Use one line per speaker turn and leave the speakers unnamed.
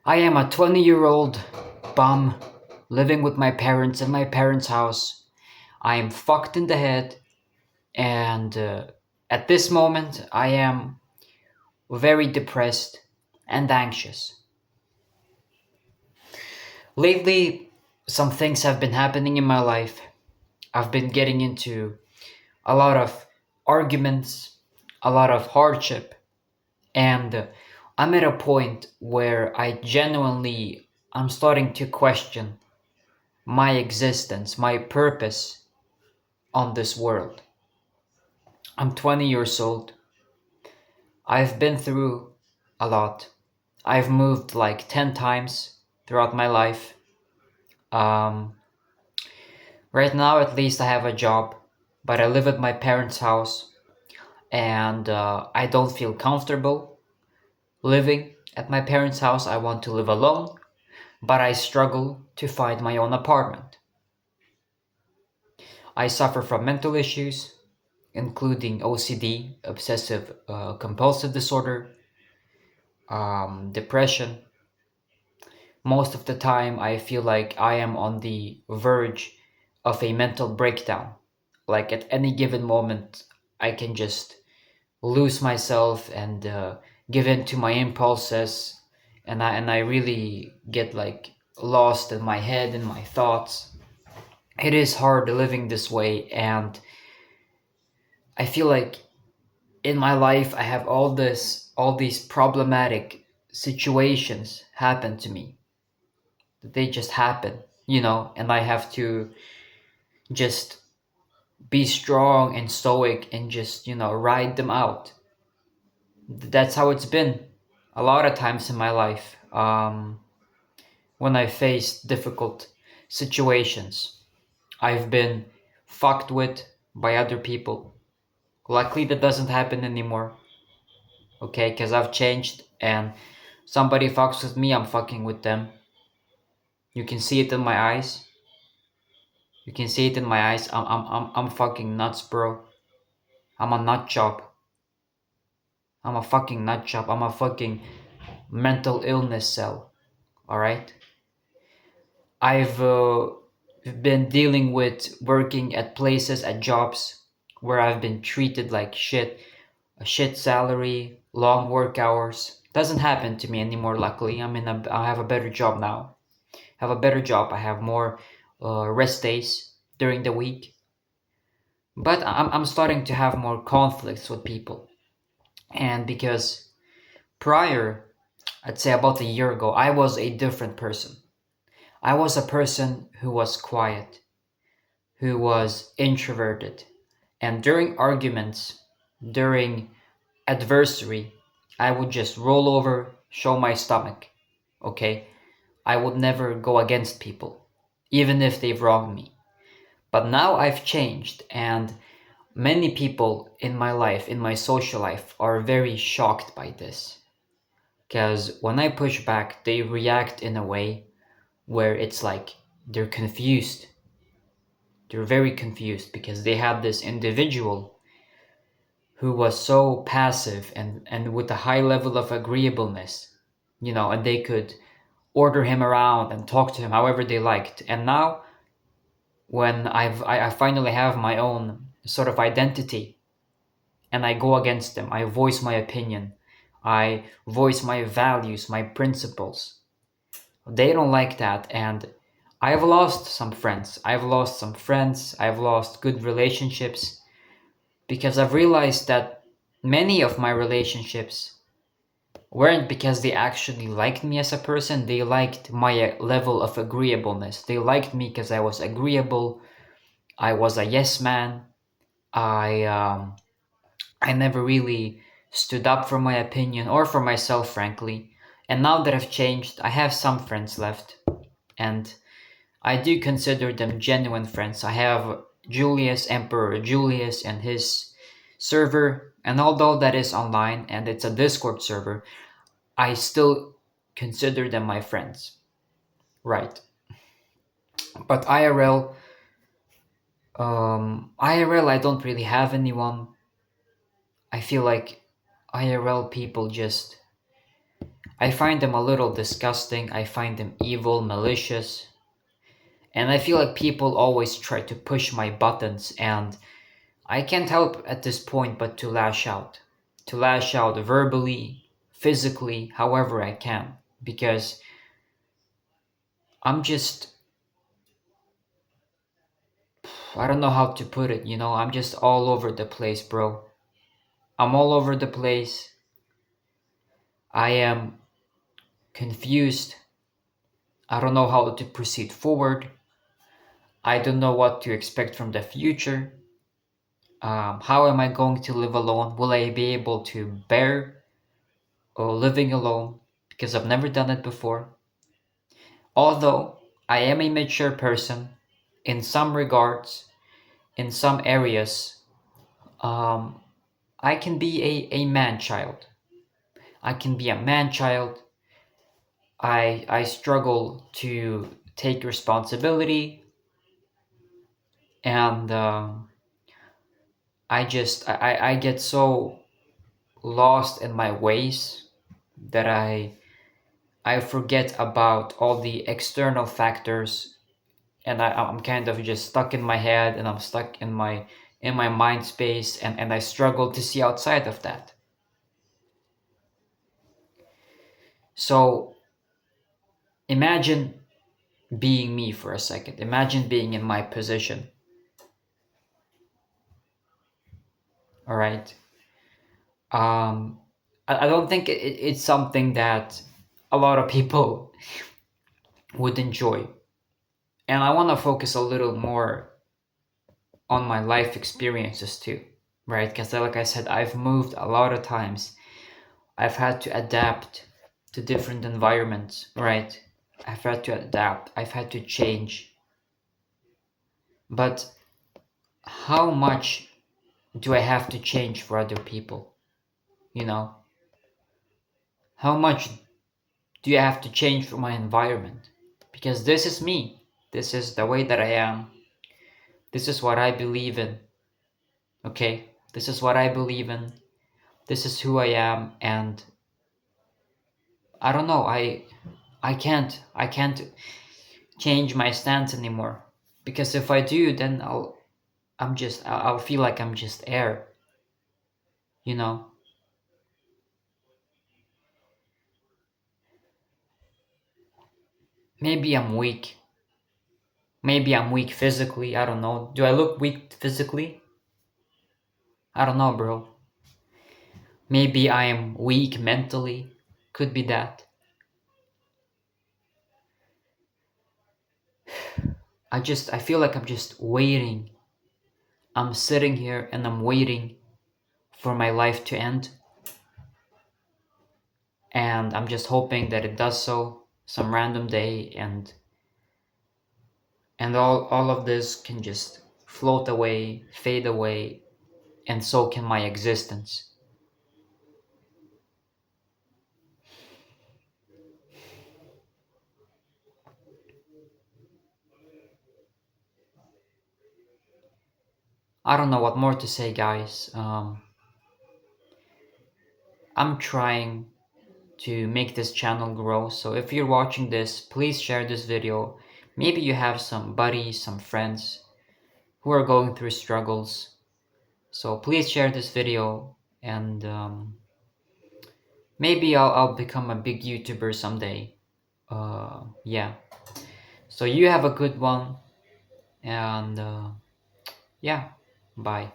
I am a 20-year-old bum living with my parents in my parents' house. I am fucked in the head, and at this moment, I am very depressed and anxious. Lately, some things have been happening in my life. I've been getting into a lot of arguments, a lot of hardship, and I'm at a point where I genuinely I'm starting to question my existence, my purpose on this world. I'm 20 years old. I've been through a lot. I've moved like 10 times throughout my life. Um, right now, at least, I have a job, but I live at my parents' house and I don't feel comfortable living at my parents' house. I want to live alone, but I struggle to find my own apartment. I suffer from mental issues, including OCD, obsessive compulsive disorder, depression. Most of the time, I feel like I am on the verge of a mental breakdown. Like at any given moment, I can just lose myself and give in to my impulses, and I really get like lost in my head and my thoughts. It is hard living this way, and I feel like in my life I have all these problematic situations happen to me. They just happen, and I have to just be strong and stoic and just, ride them out. That's how it's been a lot of times in my life, when I faced difficult situations. I've been fucked with by other people. Luckily, that doesn't happen anymore, okay? Because I've changed, and somebody fucks with me, I'm fucking with them. You can see it in my eyes. You can see it in my eyes. I'm fucking nuts, bro. I'm a nut job. I'm a fucking nut job. I'm a fucking mental illness cell. All right. I've been dealing with working at places, at jobs where I've been treated like shit, a shit salary, long work hours. Doesn't happen to me anymore. Luckily, I have a better job now. Have a better job. I have more rest days during the week. But I'm starting to have more conflicts with people, and because prior, I'd say about a year ago, I was a different person. I was a person who was quiet, who was introverted. And during arguments, during adversary, I would just roll over, show my stomach. Okay? I would never go against people, even if they've wronged me. But now I've changed, and many people in my life, in my social life, are very shocked by this. Because when I push back, they react in a way where it's like they're confused. They're very confused because they have this individual who was so passive and with a high level of agreeableness, and they could order him around and talk to him however they liked. And now, when I finally have my own sort of identity and I go against them, I voice my opinion, I voice my values, my principles. They don't like that, and I've lost some friends. I've lost good relationships because I've realized that many of my relationships weren't because they actually liked me as a person. They liked my level of agreeableness. They liked me because I was agreeable. I was a yes man. I um, I never really stood up for my opinion or for myself, frankly. And now that I've changed, I have some friends left, and I do consider them genuine friends. I have Emperor Julius, and his server, and although that is online and it's a Discord server, I still consider them my friends. Right. But IRL, I don't really have anyone. I feel like IRL people just, I find them a little disgusting. I find them evil, malicious, and I feel like people always try to push my buttons, and I can't help at this point but to lash out. To lash out verbally, physically, however I can. Because I'm just, I don't know how to put it, I'm just all over the place, bro. I'm all over the place. I am confused. I don't know how to proceed forward. I don't know what to expect from the future. How am I going to live alone? Will I be able to bear living alone? Because I've never done it before. Although I am a mature person in some regards, in some areas, um, I can be a man child. I can be a man child. I struggle to take responsibility, and I get so lost in my ways that I forget about all the external factors, and I'm kind of just stuck in my head, and I'm stuck in my mind space, and I struggle to see outside of that. So imagine being me for a second. Imagine being in my position. All right. Um, I don't think it's something that a lot of people would enjoy, and I want to focus a little more on my life experiences too, right? Because like I said, I've moved a lot of times. I've had to adapt to different environments, right? I've had to adapt. I've had to change. But how much do I have to change for other people? You know, how much do you have to change for my environment? Because this is me. This is the way that I am. This is what I believe in. Okay? This is what I believe in. This is who I am, and I don't know. I can't change my stance anymore, because if I do, then I'll feel like I'm just air, you know. Maybe I'm weak. Maybe I'm weak physically. I don't know. Do I look weak physically? I don't know, bro. Maybe I am weak mentally. Could be that. I feel like I'm just waiting. I'm sitting here and I'm waiting for my life to end, and I'm just hoping that it does so some random day, and all of this can just float away, fade away, and so can my existence. I don't know what more to say, guys. I'm trying to make this channel grow, so if you're watching this, please share this video. Maybe you have some buddies, some friends who are going through struggles, so please share this video, and maybe I'll become a big YouTuber someday. Yeah. So you have a good one, and yeah, bye.